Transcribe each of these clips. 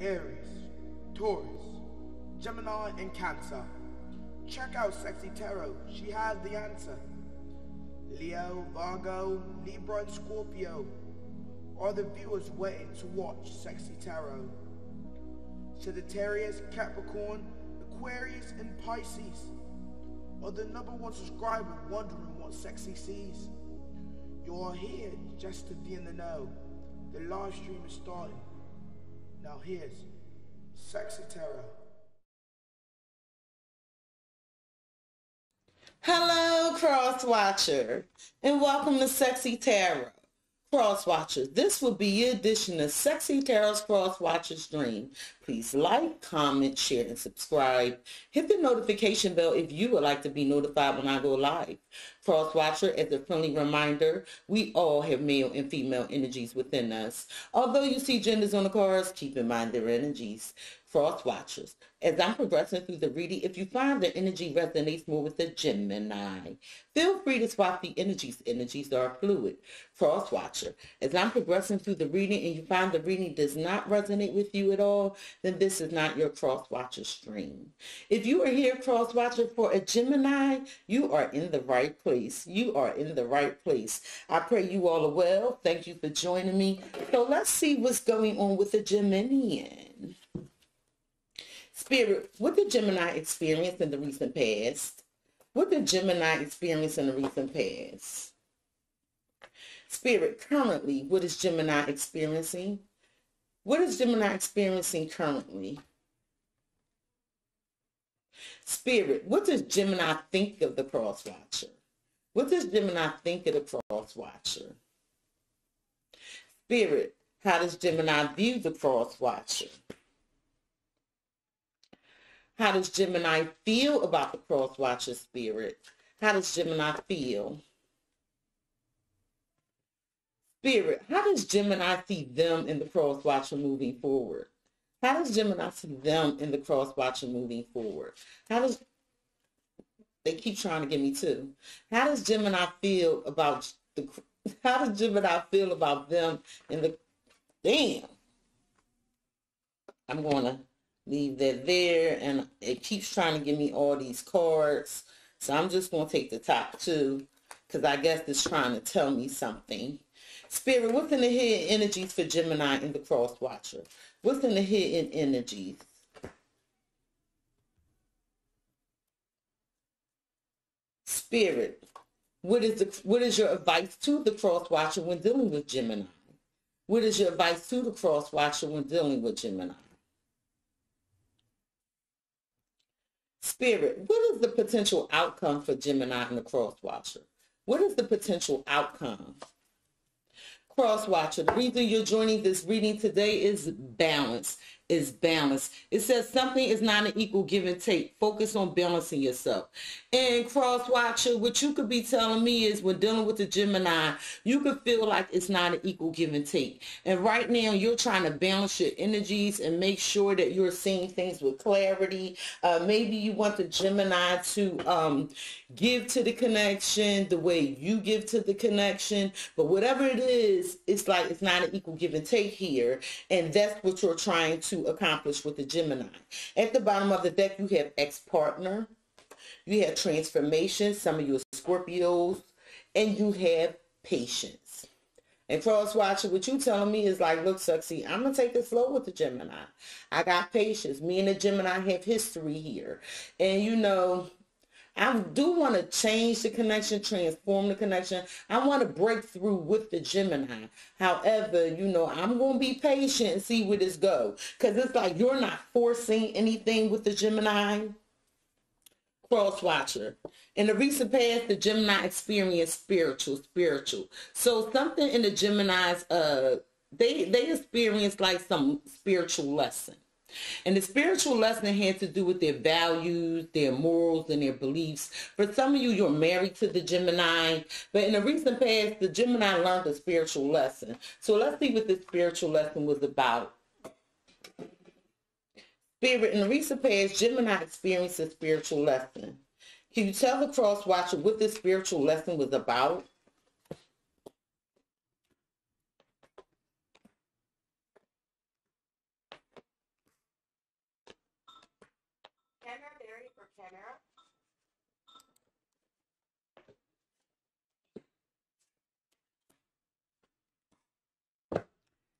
Aries, Taurus, Gemini, and Cancer. Check out Cexxi Tarot. She has the answer. Leo, Virgo, Libra, and Scorpio are the viewers waiting to watch Cexxi Tarot. Sagittarius, Capricorn, Aquarius, and Pisces are the #1 subscriber wondering what Cexxi sees. You are here just to be in the know. The live stream is starting. Now here's Cexxi Tarot. Hello, Cross Watcher, and welcome to Cexxi Tarot. Cross Watchers, this will be your edition of Cexxi Tarot's Cross Watchers Dream. Please like, comment, share, and subscribe. Hit the notification bell if you would like to be notified when I go live. Cross Watcher, as a friendly reminder, we all have male and female energies within us. Although you see genders on the cards, keep in mind their energies. Cross Watchers, as I'm progressing through the reading, if you find the energy resonates more with the Gemini, feel free to swap the energies. Energies are fluid. Cross Watcher, as I'm progressing through the reading and you find the reading does not resonate with you at all, then this is not your Cross Watcher stream. If you are here, Cross Watcher, for a Gemini, you are in the right place. You are in the right place. I pray you all are well. Thank you for joining me. So let's see what's going on with the Geminian. Spirit, what did Gemini experience in the recent past? What did Gemini experience in the recent past? Spirit, currently, what is Gemini experiencing? What is Gemini experiencing currently? Spirit, what does Gemini think of the Cross Watcher? What does Gemini think of the Cross Watcher? Spirit, how does Gemini view the Cross Watcher? How does Gemini feel about the Cross Watcher, Spirit? How does Gemini feel? Spirit, how does Gemini see them in the Cross Watcher moving forward? How does Gemini see them in the Cross Watcher moving forward? They keep trying to get me too. How does Gemini feel about how does Gemini feel about them in the, damn. I'm going to leave that there, and it keeps trying to give me all these cards, so I'm just going to take the top two because I guess it's trying to tell me something. Spirit, what's in the hidden energies for Gemini in the Cross Watcher? What's in the hidden energies? Spirit, what is your advice to the Cross Watcher when dealing with Gemini? What is your advice to the Cross Watcher when dealing with Gemini? Spirit, what is the potential outcome for Gemini and the Cross Watcher? What is the potential outcome? Cross Watcher, the reason you're joining this reading today is balance. Is balance. It says something is not an equal give and take. Focus on balancing yourself. And Cross Watcher, what you could be telling me is when dealing with the Gemini, you could feel like it's not an equal give and take. And right now you're trying to balance your energies and make sure that you're seeing things with clarity. Maybe you want the Gemini to give to the connection the way you give to the connection. But whatever it is, it's like it's not an equal give and take here. And that's what you're trying to accomplish with the Gemini. At the bottom of the deck, you have ex-partner, you have transformation, some of you are Scorpios, and you have patience. And Cross Watcher, what you telling me is like, look, Cexxi, I'm going to take it slow with the Gemini. I got patience. Me and the Gemini have history here. And, you know, I do want to change the connection, transform the connection. I want to break through with the Gemini. However, you know, I'm going to be patient and see where this goes. Because it's like you're not forcing anything with the Gemini. Cross Watcher. In the recent past, the Gemini experienced spiritual. So something in the Gemini's, they experienced like some spiritual lesson. And the spiritual lesson had to do with their values, their morals, and their beliefs. For some of you, you're married to the Gemini. But in the recent past, the Gemini learned a spiritual lesson. So let's see what this spiritual lesson was about. Spirit, in the recent past, Gemini experienced a spiritual lesson. Can you tell the Cross Watcher what this spiritual lesson was about?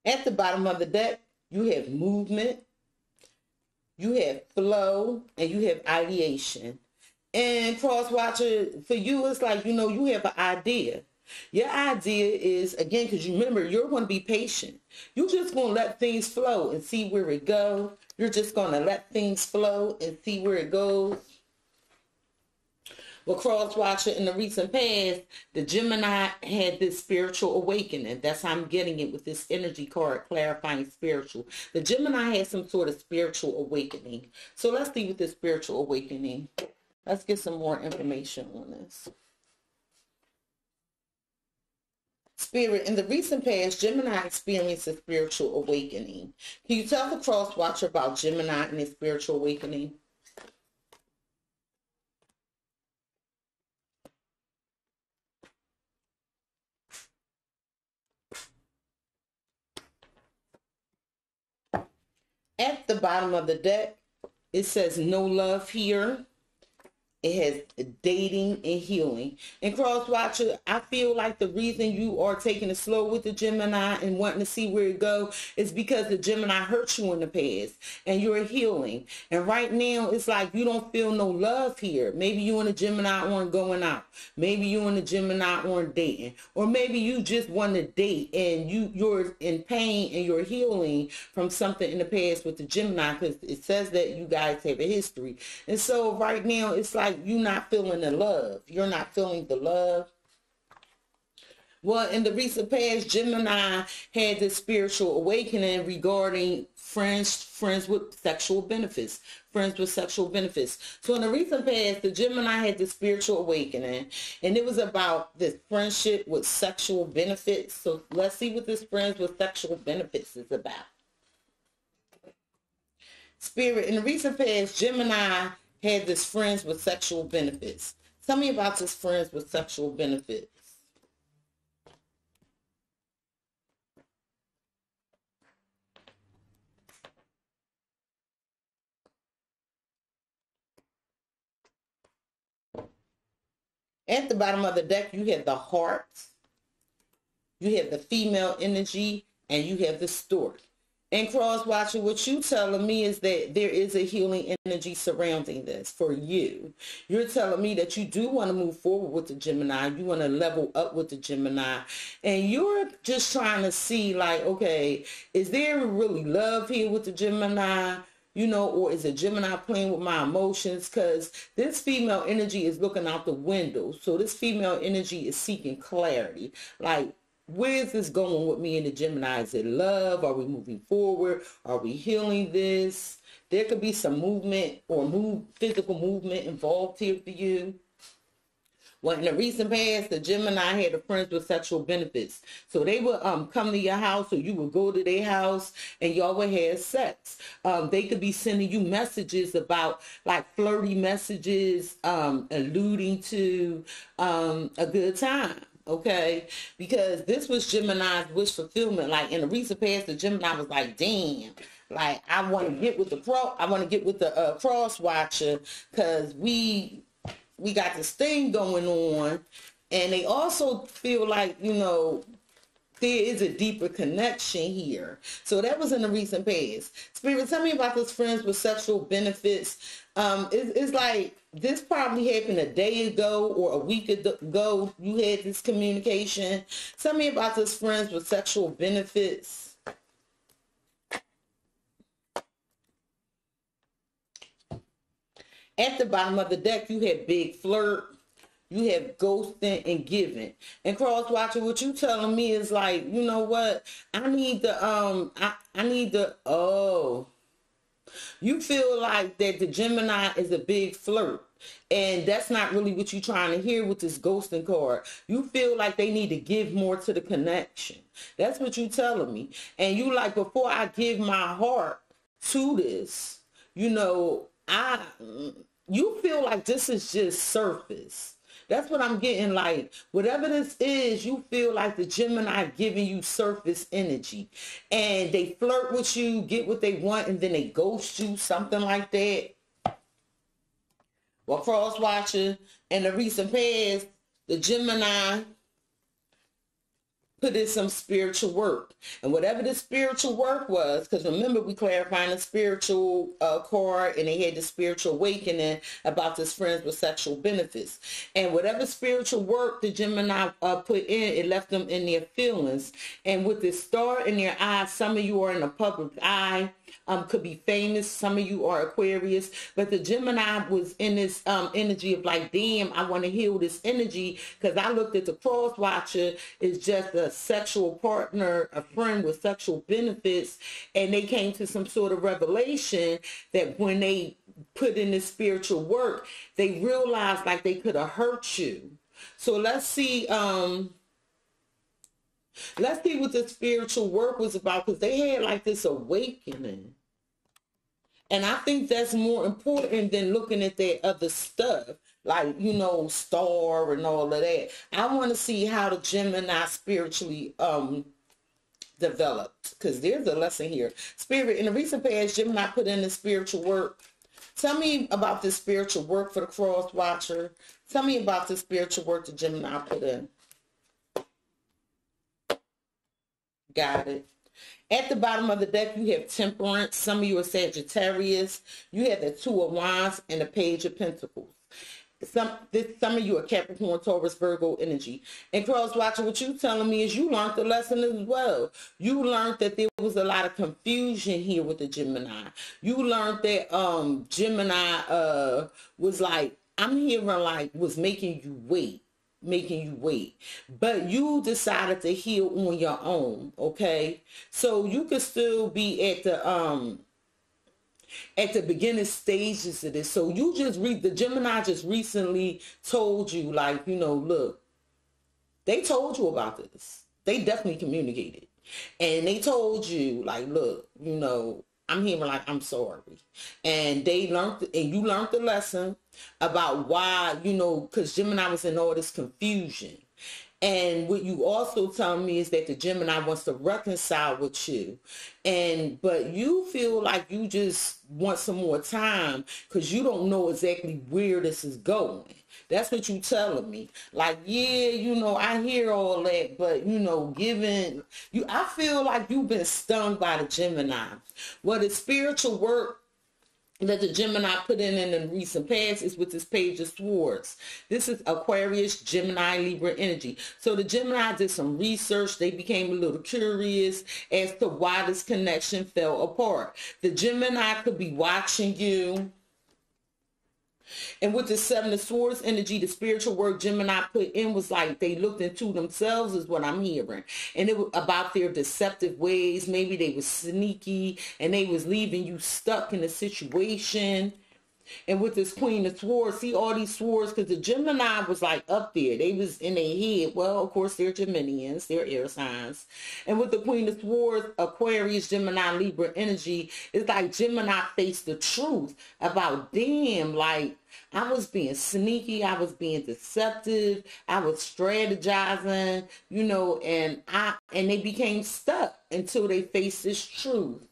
At the bottom of the deck, you have movement, you have flow, and you have ideation. And cross watcher, for you, it's like, you have an idea. Your idea is, again, because you remember, you're going to be patient. You're just going to let things flow and see where it goes. You're just going to let things flow and see where it goes. Well, cross watcher, in the recent past, the Gemini had this spiritual awakening. That's how I'm getting it with this energy card, clarifying spiritual. The Gemini had some sort of spiritual awakening. So let's see with this spiritual awakening. Let's get some more information on this. Spirit, in the recent past, Gemini experienced a spiritual awakening. Can you tell the cross watcher about Gemini and his spiritual awakening? At the bottom of the deck, it says no love here. It has dating and healing. And cross watcher, I feel like the reason you are taking it slow with the Gemini and wanting to see where it goes is because the Gemini hurt you in the past and you're healing. And right now, it's like you don't feel no love here. Maybe you and the Gemini aren't going out. Maybe you and the Gemini aren't dating. Or maybe you just want to date and you're in pain and you're healing from something in the past with the Gemini, because it says that you guys have a history. And so right now, it's like you're not feeling the love. You're not feeling the love. Well, in the recent past, Gemini had this spiritual awakening regarding friends with sexual benefits. Friends with sexual benefits. So in the recent past, the Gemini had this spiritual awakening, and it was about this friendship with sexual benefits. So let's see what this friends with sexual benefits is about. Spirit, in the recent past, Gemini had this friends with sexual benefits. Tell me about this friends with sexual benefits. At the bottom of the deck, you have the heart, you have the female energy, and you have the stork. And cross watcher, what you telling me is that there is a healing energy surrounding this for you. You're telling me that you do want to move forward with the Gemini. You want to level up with the Gemini. And you're just trying to see like, okay, is there really love here with the Gemini? Or is a Gemini playing with my emotions? Because this female energy is looking out the window. So this female energy is seeking clarity. Like, where is this going with me and the Gemini? Is it love? Are we moving forward? Are we healing this? There could be some movement or physical movement involved here for you. Well, in the recent past, the Gemini had a friends with sexual benefits. So they would come to your house, or you would go to their house, and y'all would have sex. They could be sending you messages about, like, flirty messages, alluding to a good time. Okay, because this was Gemini's wish fulfillment. Like in the recent past, the Gemini was like, "Damn, like I want to get with the cross watcher, because we got this thing going on," and they also feel like there is a deeper connection here. So that was in the recent past. Spirit, tell me about this friends with sexual benefits. It's like this probably happened a day ago or a week ago. You had this communication. Tell me about this friends with sexual benefits. At the bottom of the deck, you have big flirt. You have ghosting and giving. And cross watcher, what you telling me is like, you know what? I need the you feel like that the Gemini is a big flirt. And that's not really what you're trying to hear with this ghosting card. You feel like they need to give more to the connection. That's what you're telling me. And you like, before I give my heart to this, you feel like this is just surface. That's what I'm getting. Like, whatever this is, you feel like the Gemini giving you surface energy. And they flirt with you, get what they want, and then they ghost you, something like that. Well, cross watcher, in the recent past, the Gemini put in some spiritual work. And whatever the spiritual work was, because remember we clarified the spiritual card, and they had the spiritual awakening about this friends with sexual benefits. And whatever spiritual work the Gemini put in, it left them in their feelings. And with this star in their eyes, some of you are in the public eye, could be famous. Some of you are Aquarius, but the Gemini was in this energy of like, damn, I want to heal this energy, because I looked at the cross watcher is just a sexual partner, a friend with sexual benefits, and they came to some sort of revelation that when they put in this spiritual work, they realized like they could have hurt you. So let's see what the spiritual work was about, because they had like this awakening. And I think that's more important than looking at that other stuff, like, you know, star and all of that. I want to see how the Gemini spiritually developed, because there's a lesson here. Spirit, in the recent past, Gemini put in the spiritual work. Tell me about this spiritual work for the cross watcher. Tell me about the spiritual work the Gemini put in. Got it. At the bottom of the deck, you have Temperance. Some of you are Sagittarius. You have the Two of Wands and the Page of Pentacles. Some of you are Capricorn, Taurus, Virgo energy. And cross watcher, what you telling me is you learned the lesson as well. You learned that there was a lot of confusion here with the Gemini. You learned that Gemini was like, I'm hearing like, was making you wait. But you decided to heal on your own, okay? So you could still be at the beginning stages of this. So you just the Gemini just recently told you, like, you know, look, they told you about this. They definitely communicated. And they told you, like, look, you know, I'm hearing like, I'm sorry. And they learned, and you learned the lesson about why, you know, because Gemini was in all this confusion. And what you also tell me is that the Gemini wants to reconcile with you. But you feel like you just want some more time because you don't know exactly where this is going. That's what you telling me. Like, yeah, you know, I hear all that, but, you know, I feel like you've been stung by the Gemini. Well, the spiritual work that the Gemini put in the recent past is with this Page of Swords. This is Aquarius, Gemini, Libra energy. So the Gemini did some research. They became a little curious as to why this connection fell apart. The Gemini could be watching you. And with the Seven of Swords energy, the spiritual work Gemini put in was like they looked into themselves is what I'm hearing. And it was about their deceptive ways. Maybe they were sneaky and they was leaving you stuck in a situation. And with this Queen of Swords, see all these swords, because the Gemini was like up there. They was in their head. Well, of course, they're Geminians. They're air signs. And with the Queen of Swords, Aquarius, Gemini, Libra energy, it's like Gemini faced the truth about, damn, like, I was being sneaky. I was being deceptive. I was strategizing, you know, and they became stuck until they faced this truth.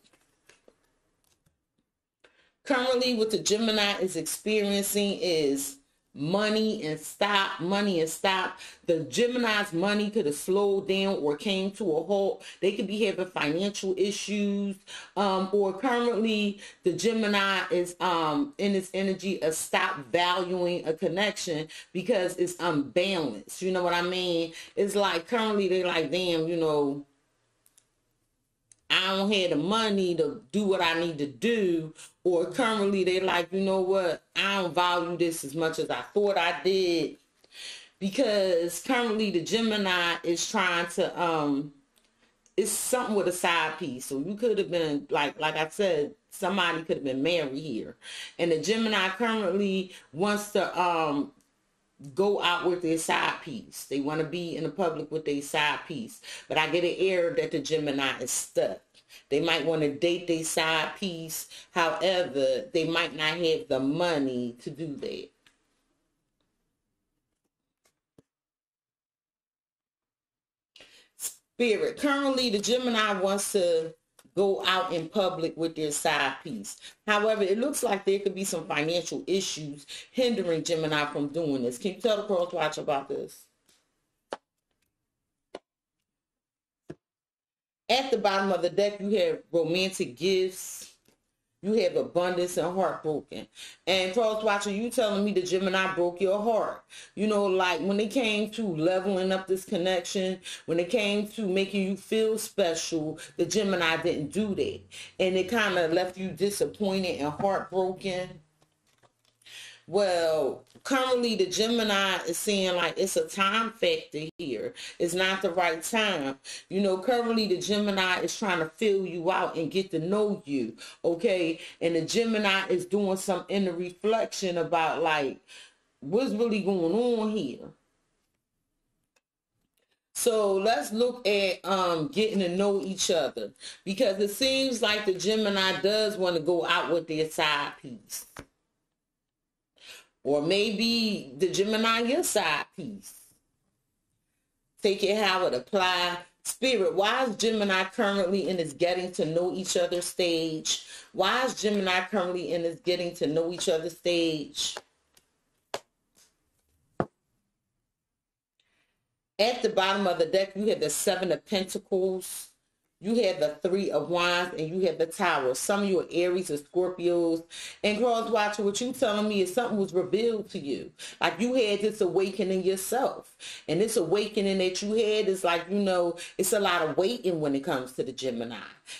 Currently, what the Gemini is experiencing is money and stop. The Gemini's money could have slowed down or came to a halt. They could be having financial issues, or currently the Gemini is in this energy of stop valuing a connection because it's unbalanced. You know what I mean? It's like currently they're like, damn, you know, I don't have the money to do what I need to do. Or currently they're like, you know what, I don't value this as much as I thought I did. Because currently the Gemini is trying to, it's something with a side piece. So you could have been, like I said, somebody could have been married here. And the Gemini currently wants to go out with their side piece. They want to be in the public with their side piece. But I get an air that the Gemini is stuck. They might want to date their side piece. However, they might not have the money to do that. Spirit. Currently, the Gemini wants to go out in public with their side piece. However, it looks like there could be some financial issues hindering Gemini from doing this. Can you tell the cross watch about this? At the bottom of the deck, you have romantic gifts. You have abundance and heartbroken. And cross watcher, you telling me the Gemini broke your heart. You know, like when it came to leveling up this connection, when it came to making you feel special, the Gemini didn't do that. And it kind of left you disappointed and heartbroken. Well, currently the Gemini is saying like it's a time factor here. It's not the right time. You know, currently the Gemini is trying to fill you out and get to know you, okay? And the Gemini is doing some inner reflection about like what's really going on here. So let's look at getting to know each other, because it seems like the Gemini does want to go out with their side piece. Or maybe the Gemini, your side piece. Take it how it apply. Spirit, why is Gemini currently in this getting to know each other stage? Why is Gemini currently in this getting to know each other stage? At the bottom of the deck, you have the Seven of Pentacles. You have the Three of Wands, and you have the Tower. Some of you are Aries or Scorpios. And cross watcher, what you telling me is something was revealed to you. Like you had this awakening yourself. And this awakening that you had is like, you know, it's a lot of waiting when it comes to the Gemini.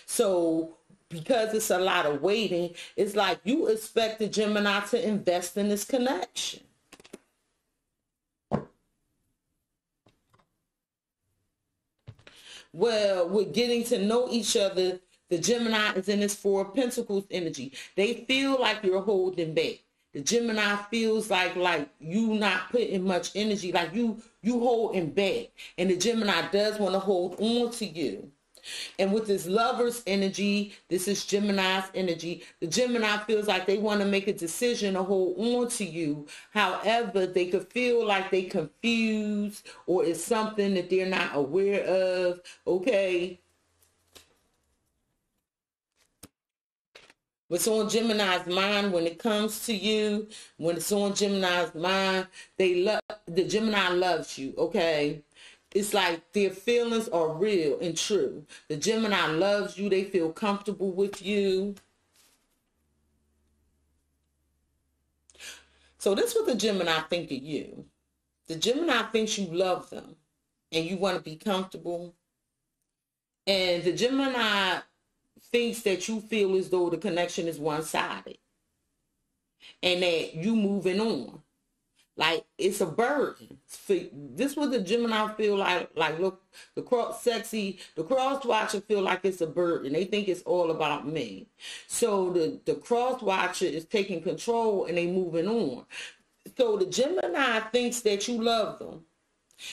So because it's a lot of waiting, it's like you expect the Gemini to invest in this connection. Well, with getting to know each other, the Gemini is in this Four of Pentacles energy. They feel like you're holding back. The Gemini feels like you not putting much energy, like you holding back. And the Gemini does want to hold on to you. And with this Lover's energy, this is Gemini's energy. The Gemini feels like they want to make a decision to hold on to you. However, they could feel like they confused, or it's something that they're not aware of. Okay. What's on Gemini's mind when it comes to you, when it's on Gemini's mind, the Gemini loves you. Okay. It's like their feelings are real and true. The Gemini loves you. They feel comfortable with you. So this is what the Gemini think of you. The Gemini thinks you love them and you want to be comfortable. And the Gemini thinks that you feel as though the connection is one-sided and that you moving on. Like it's a burden. This what the Gemini feel like look, the Cexxi, the cross watcher feel like it's a burden. They think it's all about me. So the cross watcher is taking control and they moving on. So the Gemini thinks that you love them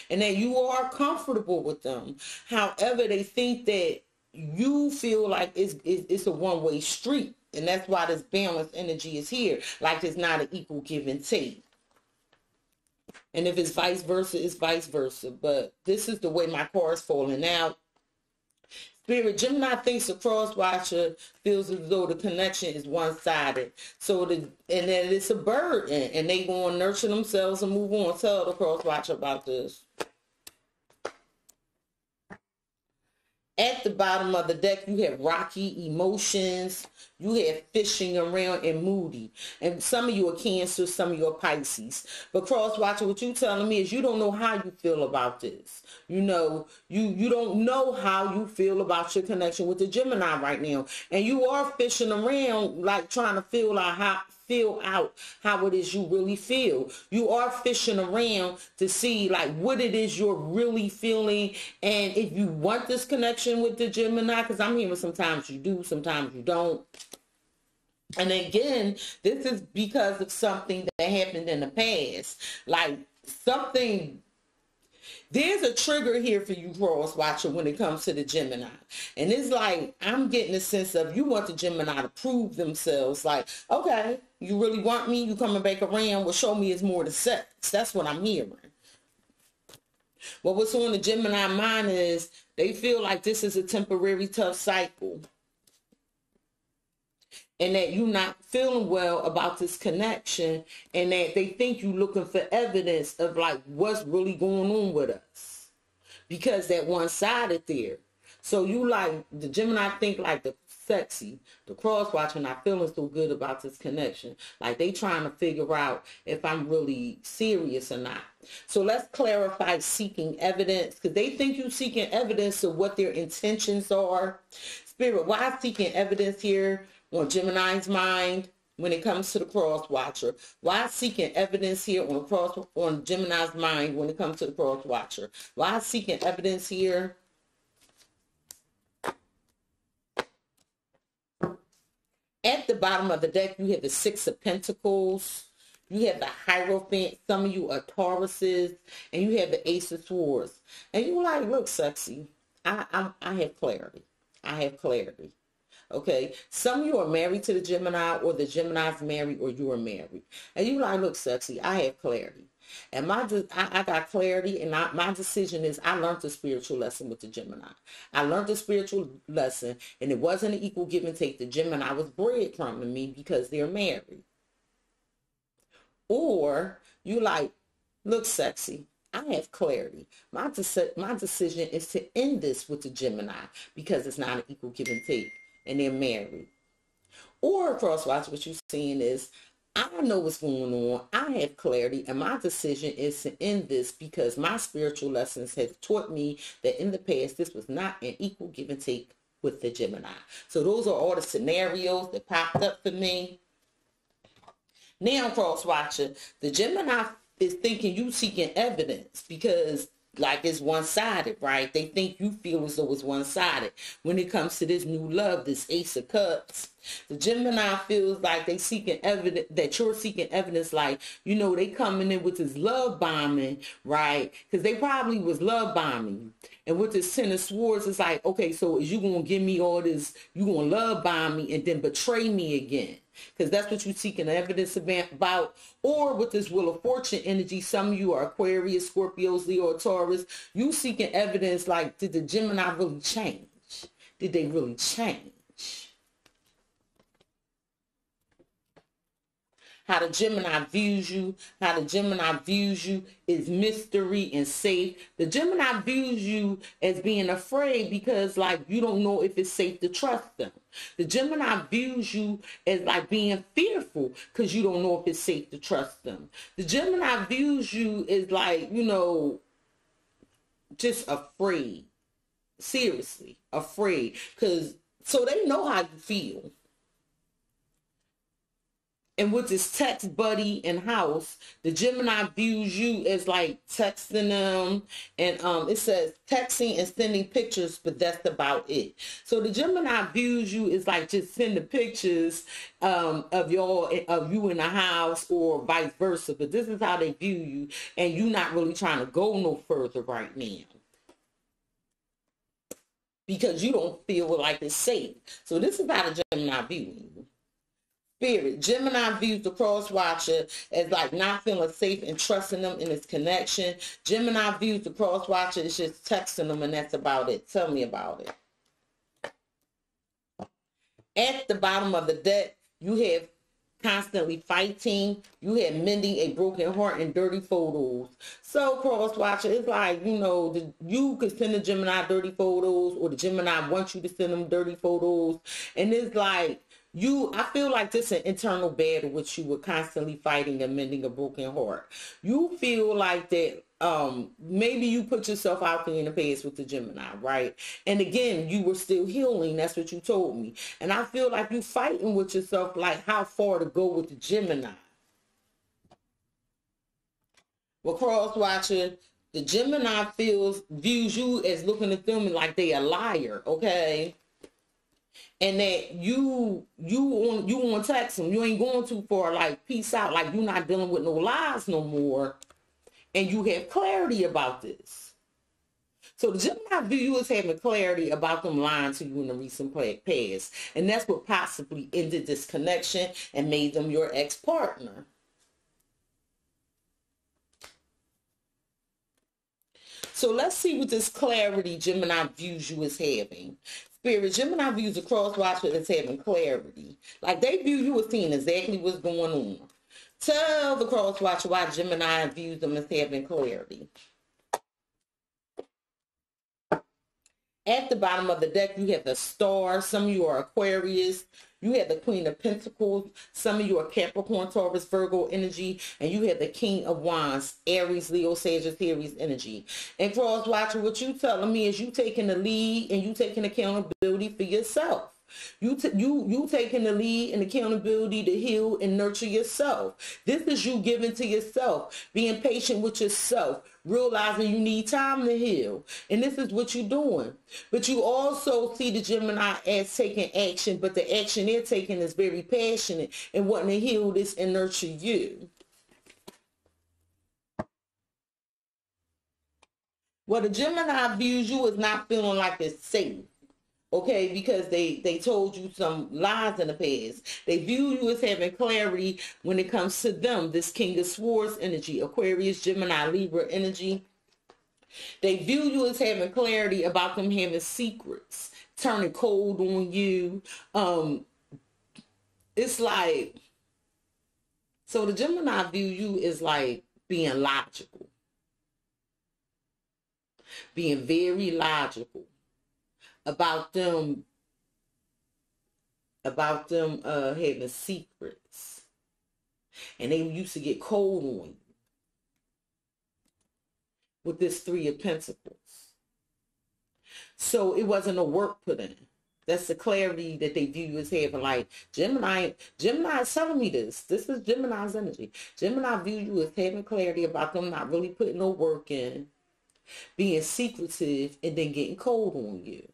and that you are comfortable with them. However, they think that you feel like it's a one-way street. And that's why this balanced energy is here. Like it's not an equal give and take. And if it's vice versa, it's vice versa. But this is the way my card's falling out. Spirit, Gemini thinks the cross watcher feels as though the connection is one-sided. And then it's a burden. And they going to nurture themselves and move on. Tell the cross watcher about this. At the bottom of the deck, you have rocky emotions. You have fishing around and moody. And some of you are Cancer, some of you are Pisces. But cross watcher, what you telling me is you don't know how you feel about this. You know, you don't know how you feel about your connection with the Gemini right now. And you are fishing around, like trying to feel out how it is you really feel. You are fishing around to see like what it is you're really feeling, and if you want this connection with the Gemini, because I'm hearing sometimes you do, sometimes you don't. And again, this is because of something that happened in the past, like something. There's a trigger here for you, cross watcher, when it comes to the Gemini. And it's like, I'm getting a sense of you want the Gemini to prove themselves. Like, okay, you really want me? You coming back around? Well, show me it's more than sex. That's what I'm hearing. But what's on the Gemini mind is they feel like this is a temporary tough cycle. And that you're not feeling well about this connection, and that they think you're looking for evidence of like what's really going on with us, because that one-sided there. So you like, the Gemini think like the Cexxi, the cross watcher, not feeling so good about this connection. Like they trying to figure out if I'm really serious or not. So let's clarify seeking evidence, because they think you seeking evidence of what their intentions are. Spirit, why seeking evidence here on Gemini's mind when it comes to the cross watcher? Why seeking evidence here on Gemini's mind when it comes to the cross watcher? Why seeking evidence here? At the bottom of the deck, you have the Six of Pentacles. You have the Hierophant. Some of you are Tauruses. And you have the Ace of Swords. And you're like, look, Cexxi, I have clarity. I have clarity. Okay, some of you are married to the Gemini, or the Gemini's married, or you are married. And you like, look, Cexxi, I have clarity. And I got clarity, and my decision is I learned the spiritual lesson with the Gemini. I learned the spiritual lesson, and it wasn't an equal give and take. The Gemini was breadcrumbing me because they're married. Or you like, look, Cexxi, I have clarity. My decision is to end this with the Gemini because it's not an equal give and take, and they're married. Or crosswise, what you're seeing is, I know what's going on. I have clarity, and my decision is to end this because my spiritual lessons have taught me that in the past, this was not an equal give and take with the Gemini. So those are all the scenarios that popped up for me. Now, crosswatcher, the Gemini is thinking you seeking evidence because like it's one-sided, right? They think you feel as though it's one-sided. When it comes to this new love, this Ace of Cups, the Gemini feels like they seeking evidence, that you're seeking evidence, like, you know, they coming in with this love bombing, right? Because they probably was love bombing. And with this Ten of Swords, it's like, okay, so is you going to give me all this, you going to love bomb me and then betray me again? Because that's what you're seeking evidence about. Or with this Wheel of Fortune energy, some of you are Aquarius, Scorpios, Leo, or Taurus. You seeking evidence like, did the Gemini really change? Did they really change? How the Gemini views you, is mystery and safe. The Gemini views you as being afraid because, like, you don't know if it's safe to trust them. The Gemini views you as, like, being fearful because you don't know if it's safe to trust them. The Gemini views you as, like, you know, just afraid. Seriously, afraid. So they know how you feel. And with this text buddy and house, the Gemini views you as like texting them. And it says texting and sending pictures, but that's about it. So the Gemini views you as like just sending pictures of you in the house or vice versa. But this is how they view you. And you're not really trying to go no further right now, because you don't feel like it's safe. So this is how the Gemini views you. Spirit, Gemini views the cross watcher as like not feeling safe and trusting them in its connection. Gemini views the cross watcher as just texting them, and that's about it. Tell me about it. At the bottom of the deck, you have constantly fighting. You have mending a broken heart and dirty photos. So cross watcher, it's like, you know, you could send the Gemini dirty photos, or the Gemini wants you to send them dirty photos. And it's like, I feel like this is an internal battle which you were constantly fighting and mending a broken heart. You feel like that maybe you put yourself out there in the past with the Gemini, right? And again, you were still healing. That's what you told me. And I feel like you fighting with yourself, like how far to go with the Gemini. Well, cross watcher, the Gemini views you as looking at them like they a liar, okay? And that you want to text them. You ain't going too far, like, peace out. Like, you're not dealing with no lies no more. And you have clarity about this. So the Gemini view you as having clarity about them lying to you in the recent past. And that's what possibly ended this connection and made them your ex-partner. So let's see what this clarity Gemini views you as having. Spirit, Gemini views the cross watcher as having clarity. Like, they view you as seeing exactly what's going on. Tell the cross watcher why Gemini views them as having clarity. At the bottom of the deck, you have the Star. Some of you are Aquarius. You have the Queen of Pentacles. Some of you are Capricorn, Taurus, Virgo energy. And you have the King of Wands, Aries, Leo, Sagittarius energy. And Cross Watcher, what you telling me is you taking the lead and you taking accountability for yourself. You taking the lead and accountability to heal and nurture yourself. This is you giving to yourself, being patient with yourself, realizing you need time to heal. And this is what you're doing. But you also see the Gemini as taking action, but the action they're taking is very passionate and wanting to heal this and nurture you. Well, the Gemini views you as not feeling like it's safe. Okay, because they told you some lies in the past. They view you as having clarity when it comes to them. This King of Swords energy, Aquarius, Gemini, Libra energy. They view you as having clarity about them having secrets, turning cold on you. It's like, so the Gemini view you as like being logical. Being very logical. About them having secrets, and they used to get cold on you with this Three of Pentacles. So it wasn't a work put in. That's the clarity that they view you as having. Like Gemini is telling me this. This is Gemini's energy. Gemini view you as having clarity about them not really putting no work in, being secretive, and then getting cold on you.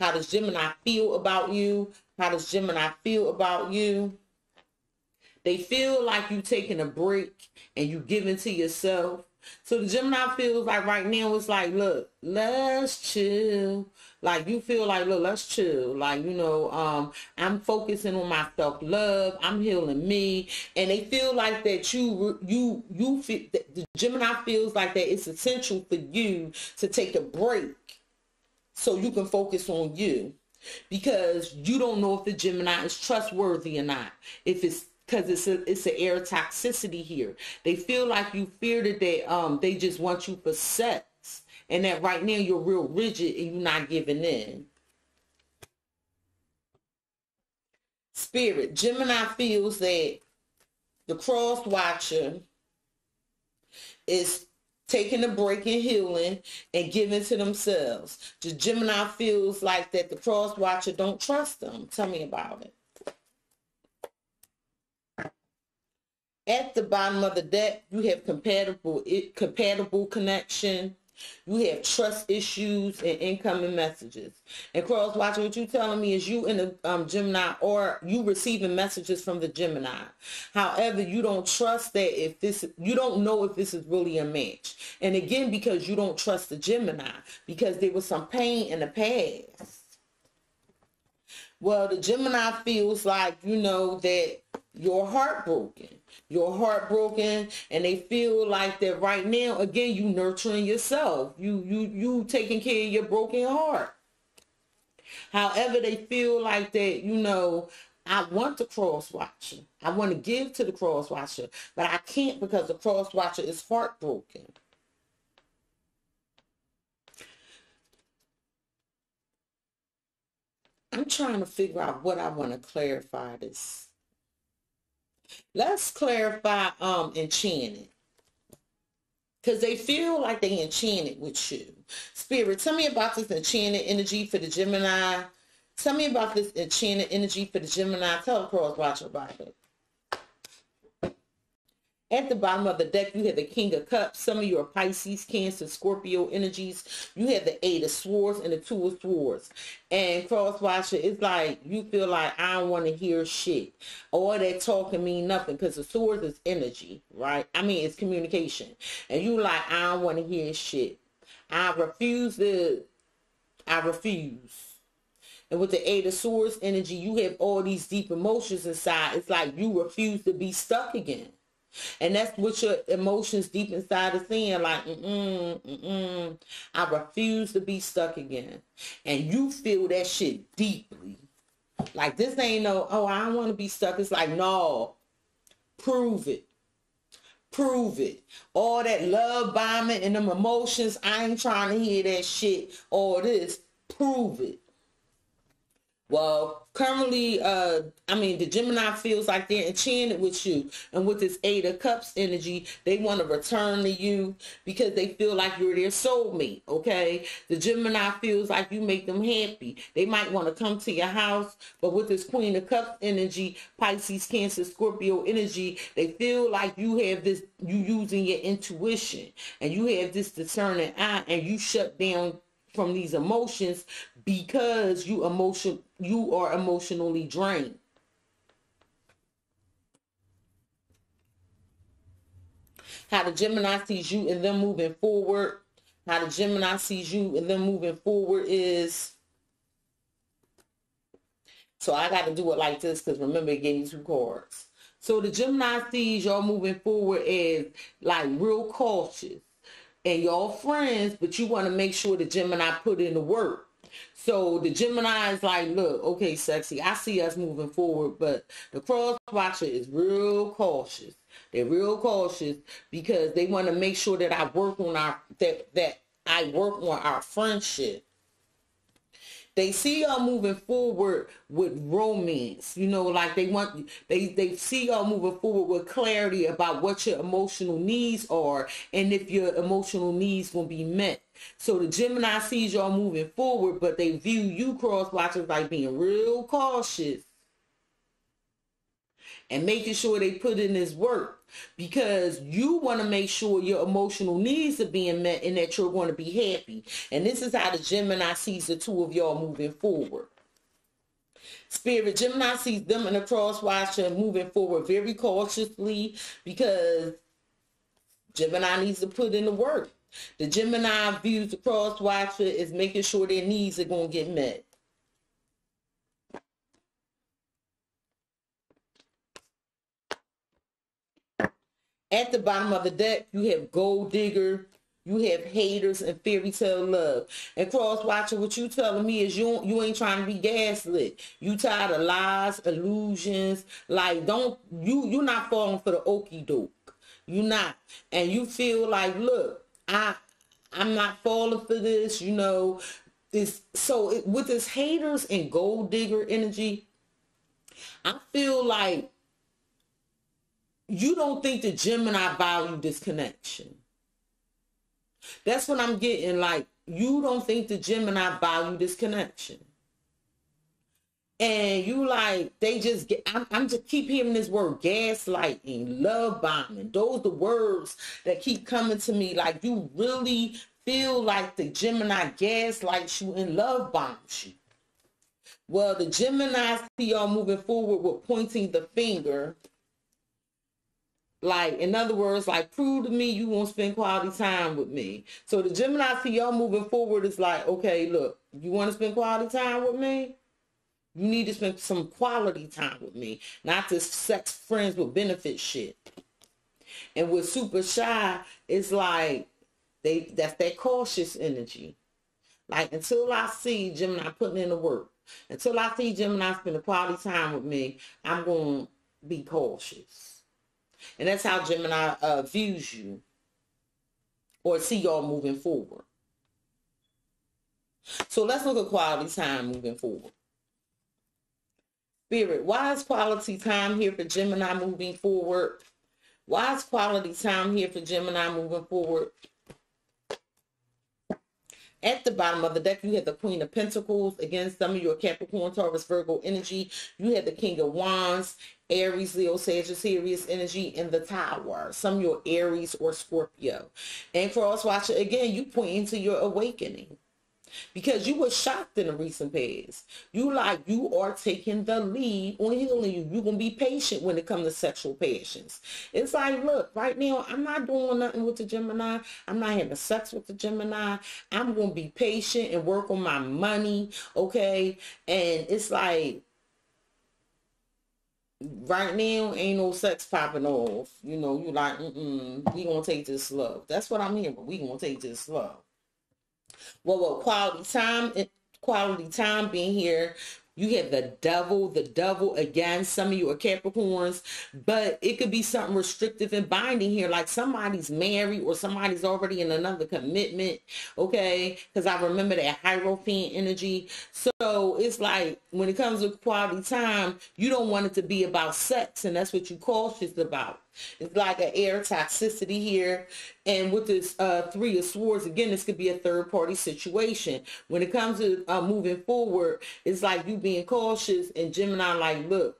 How does Gemini feel about you? How does Gemini feel about you? They feel like you taking a break and you giving to yourself. So the Gemini feels like right now it's like, look, let's chill. Like you feel like, look, let's chill. Like, you know, I'm focusing on my self-love. I'm healing me. And they feel like that you feel, the Gemini feels like that it's essential for you to take a break so you can focus on you, because you don't know if the Gemini is trustworthy or not. If it's because it's an air toxicity here. They feel like you fear that they just want you for sex, and that right now you're real rigid and you're not giving in. Spirit, Gemini feels that the Cross Watcher is taking a break and healing and giving to themselves. The Gemini feels like that the Cross Watcher don't trust them. Tell me about it. At the bottom of the deck, you have compatible connection. You have trust issues and incoming messages. And Cross Watcher, what you telling me is you in the Gemini, or you receiving messages from the Gemini. However, you don't trust that you don't know if this is really a match. And again, because you don't trust the Gemini, because there was some pain in the past. Well, the Gemini feels like, you know, that you're heartbroken. You're heartbroken, and they feel like that right now, again, you nurturing yourself. You taking care of your broken heart. However, they feel like that, you know, I want the Cross Watcher. I want to give to the Cross Watcher, but I can't because the Cross Watcher is heartbroken. I'm trying to figure out what I want to clarify this. Let's clarify enchanted. Because they feel like they enchanted with you. Spirit, tell me about this enchanted energy for the Gemini. Tell me about this enchanted energy for the Gemini. Tell the Cross Watcher about it. At the bottom of the deck, you have the King of Cups. Some of you are Pisces, Cancer, Scorpio energies. You have the Eight of Swords and the Two of Swords. And Cross Watcher, it's like you feel like I don't want to hear shit. All that talking mean nothing, because the Swords is energy, right? I mean, it's communication. And you like, I don't want to hear shit. I refuse. And with the Eight of Swords energy, you have all these deep emotions inside. It's like you refuse to be stuck again. And that's what your emotions deep inside is saying, like, I refuse to be stuck again. And you feel that shit deeply. Like, this ain't no, oh, I don't want to be stuck. It's like, no, prove it. Prove it. All that love bombing and them emotions, I ain't trying to hear that shit. All this, prove it. Well, currently, the Gemini feels like they're enchanted with you. And with this Eight of Cups energy, they want to return to you because they feel like you're their soulmate, okay? The Gemini feels like you make them happy. They might want to come to your house, but with this Queen of Cups energy, Pisces, Cancer, Scorpio energy, they feel like you have this, you using your intuition, and you have this discerning eye, and you shut down from these emotions because you are emotionally drained. How the Gemini sees you and them moving forward. How the Gemini sees you and them moving forward is, so I got to do it like this because remember it gave you 2 cards. So the Gemini sees y'all moving forward as like real cautious. And y'all friends, but you want to make sure the Gemini put in the work. So the Gemini is like, look, okay, Cexxi, I see us moving forward, but the cross watcher is real cautious. They're real cautious because they want to make sure that I work on our friendship. They see y'all moving forward with romance, like they see y'all moving forward with clarity about what your emotional needs are and if your emotional needs will be met. So the Gemini sees y'all moving forward, but they view you cross watchers like being real cautious and making sure they put in this work because you want to make sure your emotional needs are being met and that you're going to be happy. And this is how the Gemini sees the 2 of y'all moving forward. Spirit, Gemini sees them and the cross watcher moving forward very cautiously because Gemini needs to put in the work. The Gemini views the cross watcher as making sure their needs are going to get met. At the bottom of the deck, you have gold digger, you have haters, and fairy tale love. And cross watcher, what you telling me is you ain't trying to be gaslit. You tired of lies, illusions. Like you're not falling for the okie doke. You not, and you feel like, look, I'm not falling for this. This. So with this haters and gold digger energy, I feel like you don't think the Gemini value this connection. That's what I'm getting. Like, you don't think the Gemini value this connection. And you like, they just get, I'm just keep hearing this word gaslighting, love bombing. Those are the words that keep coming to me. Like, you really feel like the Gemini gaslights you and love bombs you. Well, the Gemini see y'all moving forward with pointing the finger. Like, in other words, like, prove to me you won't spend quality time with me. So the Gemini see y'all moving forward is like, okay, look, you want to spend quality time with me? You need to spend some quality time with me, not this sex friends with benefit shit. And with super shy, it's like, that's that cautious energy. Like, until I see Gemini putting in the work, until I see Gemini spending quality time with me, I'm going to be cautious. And that's how Gemini views you or see y'all moving forward. So let's look at quality time moving forward. Spirit, why is quality time here for Gemini moving forward? Why is quality time here for Gemini moving forward? At the bottom of the deck, you have the Queen of Pentacles. Again, some of your Capricorn, Taurus, Virgo energy. You have the King of Wands, Aries, Leo, Sagittarius energy, and the Tower. Some of your Aries or Scorpio. And cross watcher, again, you point into your awakening. Because you were shocked in the recent past. You are taking the lead on healing you. You're going to be patient when it comes to sexual passions. It's like, look, right now, I'm not doing nothing with the Gemini. I'm not having sex with the Gemini. I'm going to be patient and work on my money, okay? And it's like, right now, ain't no sex popping off. You like, we going to take this slow. That's what I'm hearing, but we going to take this slow. Well, quality time being here, You have the devil again. Some of you are Capricorns, but it could be something restrictive and binding here, like somebody's married or somebody's already in another commitment, okay? Because I remember that Hierophant energy. So it's like when it comes to quality time, you don't want it to be about sex, and that's what you're cautious about. It's like an air toxicity here. And with this Three of Swords, again, this could be a third-party situation. When it comes to moving forward, it's like you being cautious, and Gemini like, look,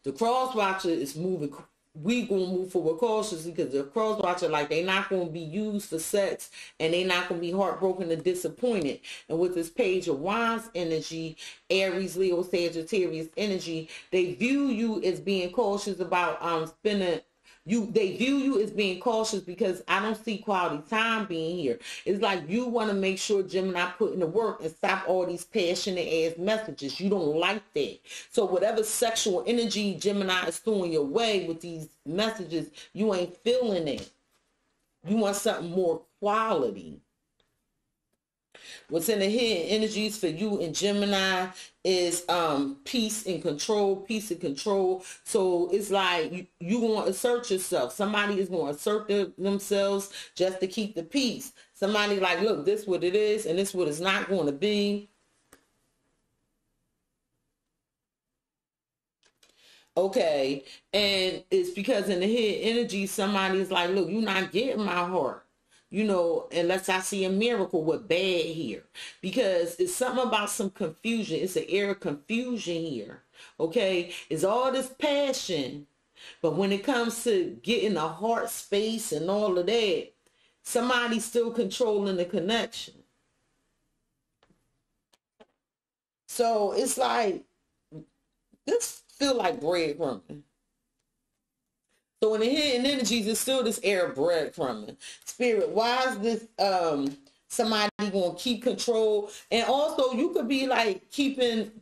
the cross watcher is moving. We gonna move forward cautiously because the cross watcher, like, they not gonna be used for sex, and they not gonna be heartbroken and disappointed. And with this Page of Wands energy, Aries, Leo, Sagittarius energy, they view you as being cautious about spending. They view you as being cautious because I don't see quality time being here. It's like you want to make sure Gemini put in the work and stop all these passionate ass messages. You don't like that. So whatever sexual energy Gemini is throwing your way with these messages, you ain't feeling it. You want something more quality. What's in the hidden energies for you and Gemini is peace and control. So it's like you want to assert yourself. Somebody is going to assert themselves just to keep the peace. Somebody like, look, this what it is and this what it's not going to be. Okay, and it's because in the hidden energy, somebody's like, look, you're not getting my heart. You know, unless I see a miracle with bad here. Because it's something about some confusion. It's an air of confusion here. Okay? It's all this passion. But when it comes to getting a heart space and all of that, somebody's still controlling the connection. So it's like, this feel like breadcrumbing. So in the hidden energies, it's still this air of breadcrumbing. Spirit, why is this somebody going to keep control? And also, you could be like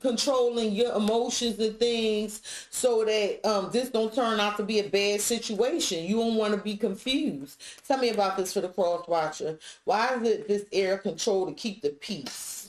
controlling your emotions and things so that this don't turn out to be a bad situation. You don't want to be confused. Tell me about this for the cross watcher. Why is it this air of control to keep the peace?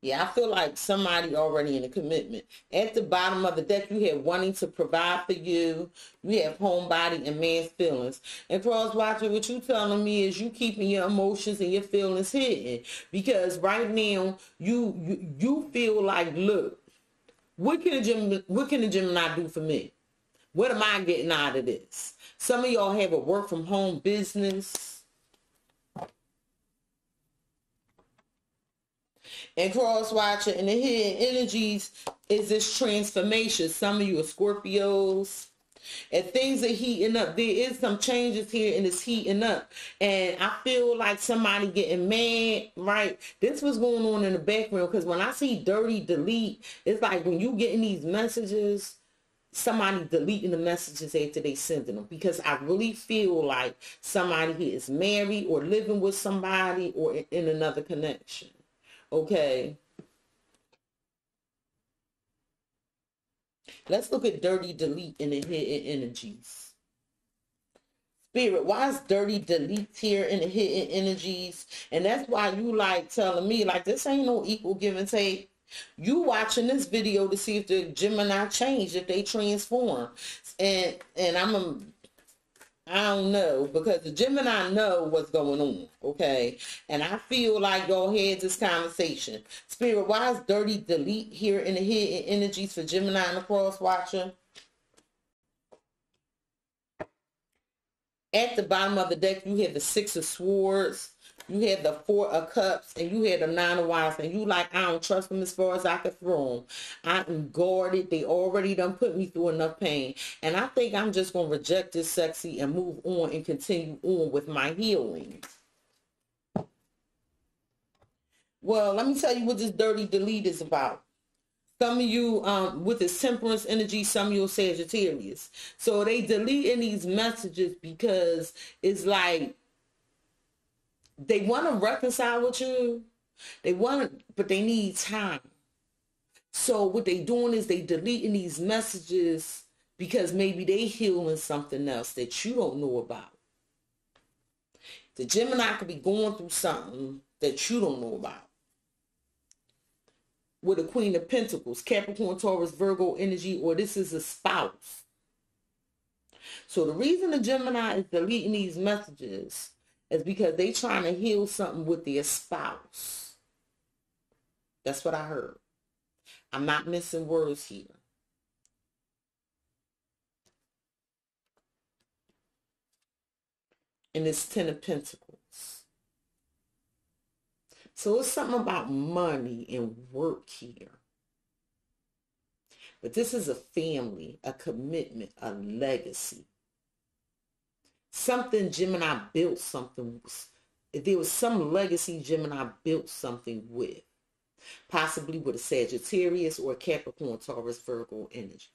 Yeah, I feel like somebody already in a commitment. At the bottom of the deck, you have wanting to provide for you. You have homebody and man's feelings. And cross watcher, what you telling me is you keeping your emotions and your feelings hidden. Because right now, you feel like, look, what can a Gemini do for me? What am I getting out of this? Some of y'all have a work from home business. And cross watcher and the hidden energies is this transformation. Some of you are Scorpios. And things are heating up. There is some changes here and it's heating up. And I feel like somebody getting mad, right? This was going on in the background because when I see dirty delete, it's like when you getting these messages, somebody deleting the messages after they sending them. Because I really feel like somebody here is married or living with somebody or in another connection. Okay. Let's look at dirty delete in the hidden energies. Spirit, why is dirty delete here in the hidden energies? And that's why you like telling me, like, this ain't no equal give and take. You watching this video to see if the Gemini change, if they transform. And I don't know, because the Gemini know what's going on, okay? And I feel like y'all had this conversation. Spirit, why is dirty delete here in the hidden energies for Gemini and the cross watcher? At the bottom of the deck, you have the Six of Swords. You had the Four of Cups, and you had the Nine of Wands, and you like, I don't trust them as far as I can throw them. I am guarded. They already done put me through enough pain. And I think I'm just going to reject this Cexxi and move on and continue on with my healing. Well, let me tell you what this dirty delete is about. Some of you with this temperance energy, some of you are Sagittarius. So they deleting these messages because it's like, they want to reconcile with you. But they need time. So what they doing is they deleting these messages because maybe they healing something else that you don't know about. The Gemini could be going through something that you don't know about. With a Queen of Pentacles, Capricorn, Taurus, Virgo energy, or this is a spouse. So the reason the Gemini is deleting these messages is because they trying to heal something with their spouse. That's what I heard. I'm not missing words here. And it's 10 of Pentacles. So it's something about money and work here. But this is a family, a commitment, a legacy. Something Gemini built something. There was some legacy Gemini built something with. Possibly with a Sagittarius or a Capricorn, Taurus, Virgo energy.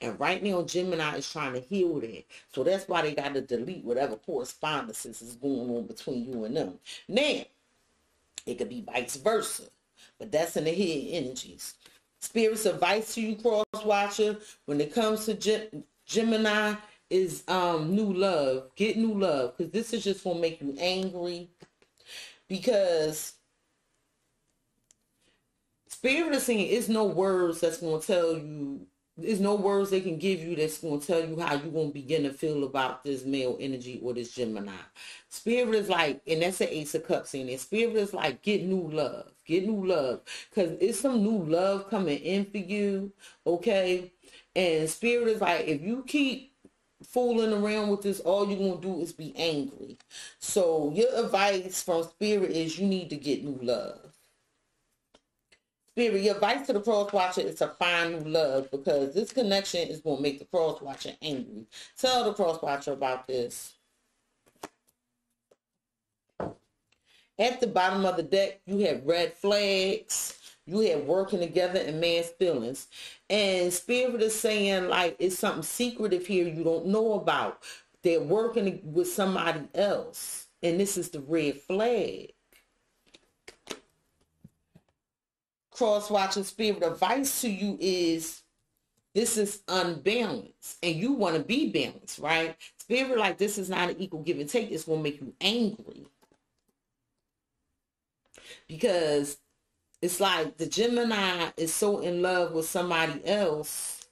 And right now, Gemini is trying to heal that. So that's why they got to delete whatever correspondences is going on between you and them. Now, it could be vice versa. But that's in the head energies. Spirit's advice to you, cross watcher, when it comes to Gemini, is new love. Get new love. Because this is just going to make you angry. Because Spirit is saying it's no words that's going to tell you. There's no words they can give you that's going to tell you how you're going to begin to feel about this male energy or this Gemini. Spirit is like, and that's the Ace of Cups in there. Spirit is like, get new love. Get new love. Because it's some new love coming in for you. Okay? And Spirit is like, if you keep fooling around with this, all you're going to do is be angry. So your advice from Spirit is you need to get new love. Spirit, your advice to the cross watcher is to find new love, because this connection is going to make the cross watcher angry. Tell the cross watcher about this. At the bottom of the deck, you have red flags. You have working together and man's feelings. And Spirit is saying, like, it's something secretive here you don't know about. They're working with somebody else. And this is the red flag. Cross watching Spirit advice to you is, this is unbalanced and you want to be balanced, right? Spirit, like, this is not an equal give and take. It's going to make you angry, because it's like the Gemini is so in love with somebody else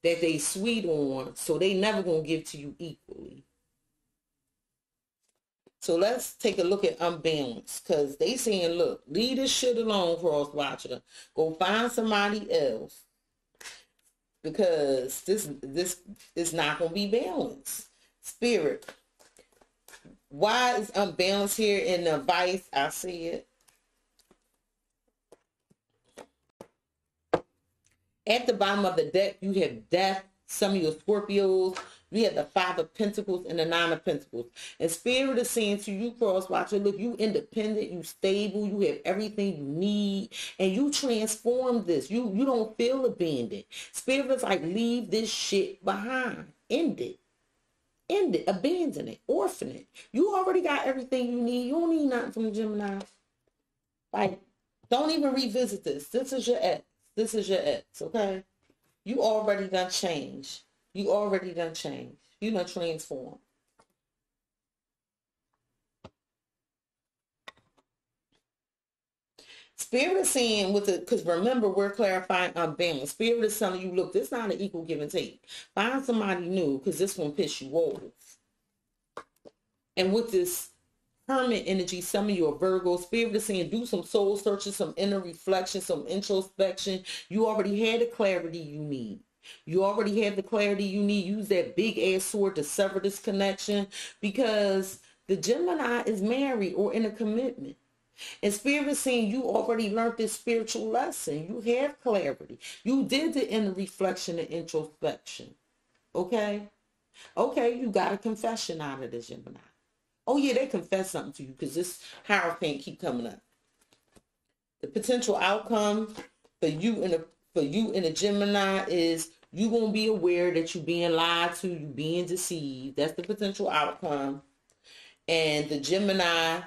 that they sweet on, so they never going to give to you equally. So let's take a look at unbalance, because they saying, look, leave this shit alone, cross watcher. Go find somebody else, because this is not going to be balanced. Spirit, why is unbalanced here in the advice? I see it. At the bottom of the deck, you have death. Some of your Scorpios. We have the 5 of Pentacles and the 9 of Pentacles. And Spirit is saying to you, cross watcher, look, you independent, you stable, you have everything you need, and you transform this. You don't feel abandoned. Spirit is like, leave this shit behind. End it. End it. Abandon it. Orphan it. You already got everything you need. You don't need nothing from Gemini. Like, don't even revisit this. This is your ex. This is your ex, okay? You already done changed. You already done changed. You done transformed. Spirit is saying with it, because remember, we're clarifying unbalance. Spirit is telling you, look, this is not an equal give and take. Find somebody new, because this one piss you off. And with this Hermit energy, some of you are Virgo. Spirit is saying, do some soul searching, some inner reflection, some introspection. You already had the clarity you need. You already have the clarity you need. Use that big ass sword to sever this connection, because the Gemini is married or in a commitment. And Spirit is saying you already learned this spiritual lesson. You have clarity. You did the inner reflection and introspection. Okay? Okay, you got a confession out of the Gemini. Oh yeah, they confess something to you, because this Hierophant keep coming up. The potential outcome for you in a Gemini is you gonna be aware that you being lied to, you being deceived. That's the potential outcome. And the Gemini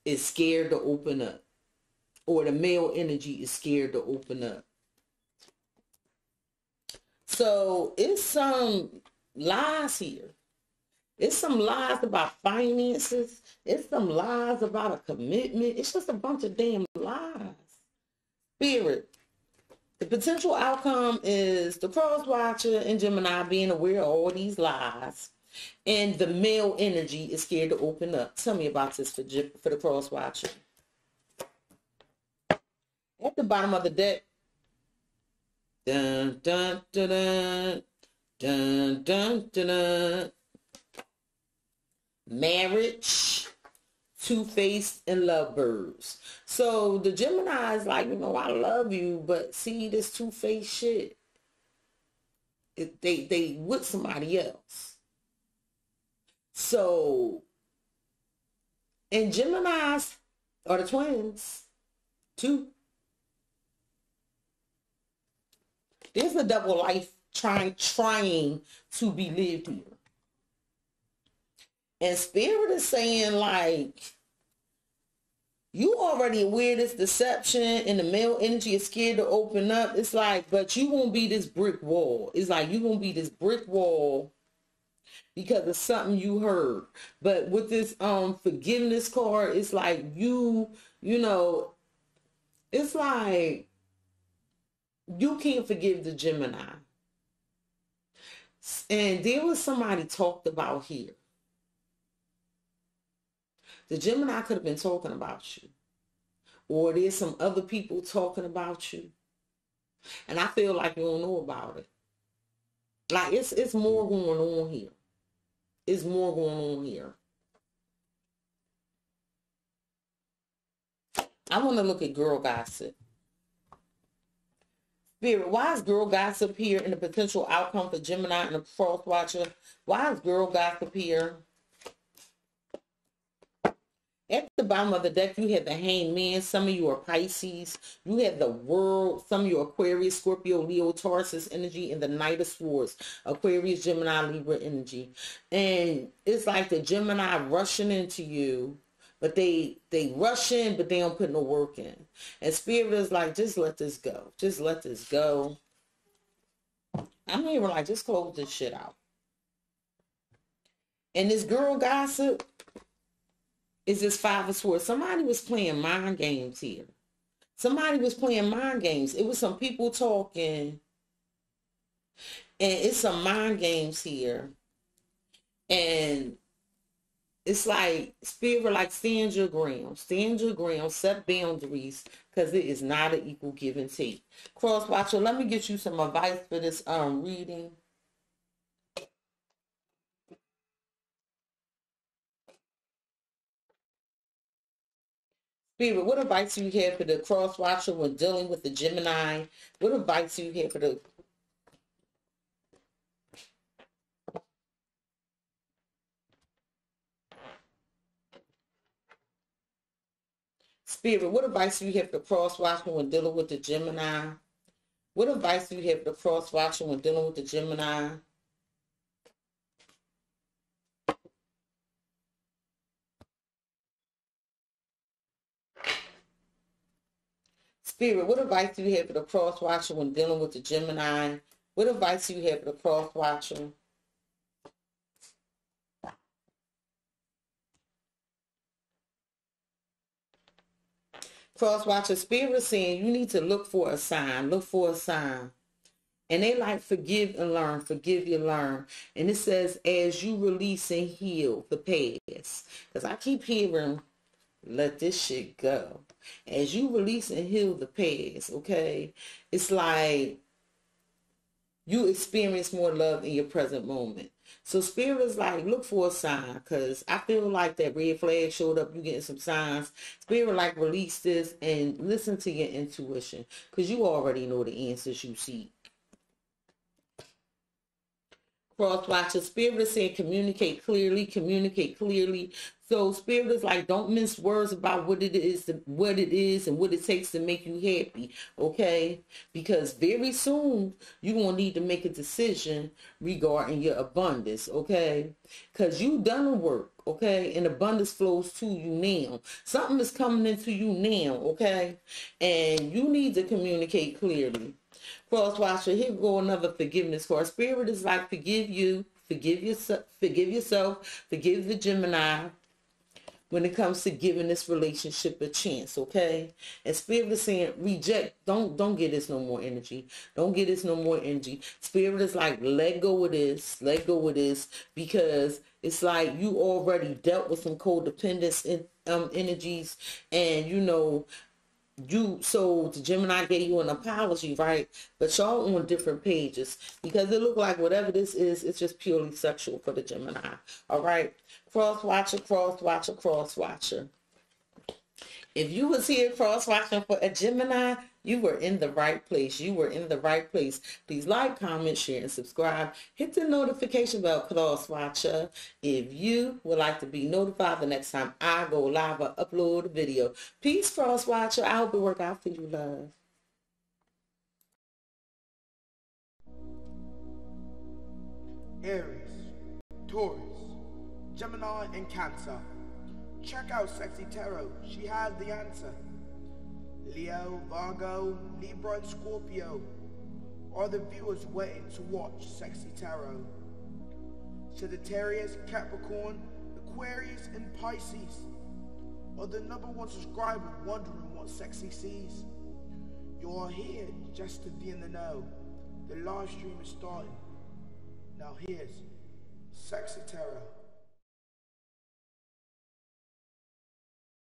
is scared to open up, or the male energy is scared to open up. So it's some lies here. It's some lies about finances. It's some lies about a commitment. It's just a bunch of damn lies. Spirit. The potential outcome is the cross watcher and Gemini being aware of all these lies. And the male energy is scared to open up. Tell me about this for the cross watcher. At the bottom of the deck. Dun, dun, dun, dun, dun, dun, dun, dun. Marriage, two-faced, and lovebirds. So the Gemini is like, I love you, but see this two-faced shit. They with somebody else. So, and Geminis are the twins, too. There's a double life trying to be lived here. And Spirit is saying, like, you already aware of this deception and the male energy is scared to open up. It's like, but you won't be this brick wall. It's like, you won't be this brick wall because of something you heard. But with this forgiveness card, it's like it's like you can't forgive the Gemini. And there was somebody talked about here. The Gemini could have been talking about you. Or there's some other people talking about you. And I feel like you don't know about it. Like it's more going on here. It's more going on here. I want to look at girl gossip. Spirit, why is girl gossip here in the potential outcome for Gemini and the cross watcher? Why is girl gossip here? At the bottom of the deck, you have the Hangman. Some of you are Pisces. You have the World. Some of you are Aquarius, Scorpio, Leo, Taurus energy, and the Knight of Swords. Aquarius, Gemini, Libra energy. And it's like the Gemini rushing into you, but they rush in, but they don't put no work in. And Spirit is like, just let this go. Just let this go. I'm even like, just close this shit out. And this girl gossip is this Five of Swords. Somebody was playing mind games here. Somebody was playing mind games. It was some people talking. And it's some mind games here. And it's like, Spirit, like, stand your ground. Stand your ground. Set boundaries. Because it is not an equal give and take. Cross watcher, let me get you some advice for this reading. Spirit, what advice do you have for the cross watcher when dealing with the Gemini? What advice do you have for the Spirit? What advice do you have for the cross watcher when dealing with the Gemini? What advice do you have for the cross watcher when dealing with the Gemini? Spirit, what advice do you have for the cross watcher when dealing with the Gemini? What advice do you have for the cross watcher? Cross watcher, Spirit is saying you need to look for a sign. Look for a sign. And they like forgive and learn. Forgive you learn. And it says as you release and heal the past. Because I keep hearing let this shit go. As you release and heal the past, okay? It's like you experience more love in your present moment. So Spirit is like, look for a sign, because I feel like that red flag showed up. You getting some signs. Spirit like, release this and listen to your intuition, because you already know the answers you seek. Cross watcher, Spirit is saying communicate clearly, communicate clearly. So Spirit is like, don't mince words about what it is and what it takes to make you happy, okay? Because very soon you're going to need to make a decision regarding your abundance, okay? Because you've done the work, okay? And abundance flows to you now. Something is coming into you now, okay? And you need to communicate clearly. Cross watcher, here go another forgiveness card. Spirit is like, forgive you, Forgive yourself, forgive the Gemini when it comes to giving this relationship a chance, okay? And Spirit is saying, reject, don't get this no more energy. Don't get this no more energy. Spirit is like, let go of this, because it's like you already dealt with some codependence energies, and so the Gemini gave you an apology, right? But y'all on different pages, because it look like whatever this is, it's just purely sexual for the Gemini. All right, cross watcher, cross watcher, cross watcher. If you was here cross watching for a Gemini, you were in the right place. You were in the right place. Please like, comment, share, and subscribe. Hit the notification bell, cross watcher, if you would like to be notified the next time I go live or upload a video. Peace, cross watcher. I hope it work out for you, love. Aries, Taurus, Gemini, and Cancer. Check out Cexxi Tarot. She has the answer. Leo, Virgo, Libra, and Scorpio are the viewers waiting to watch Cexxi Tarot. Sagittarius, Capricorn, Aquarius, and Pisces are the #1 subscriber wondering what Cexxi sees. You are here just to be in the know. The live stream is starting. Now here's Cexxi Tarot.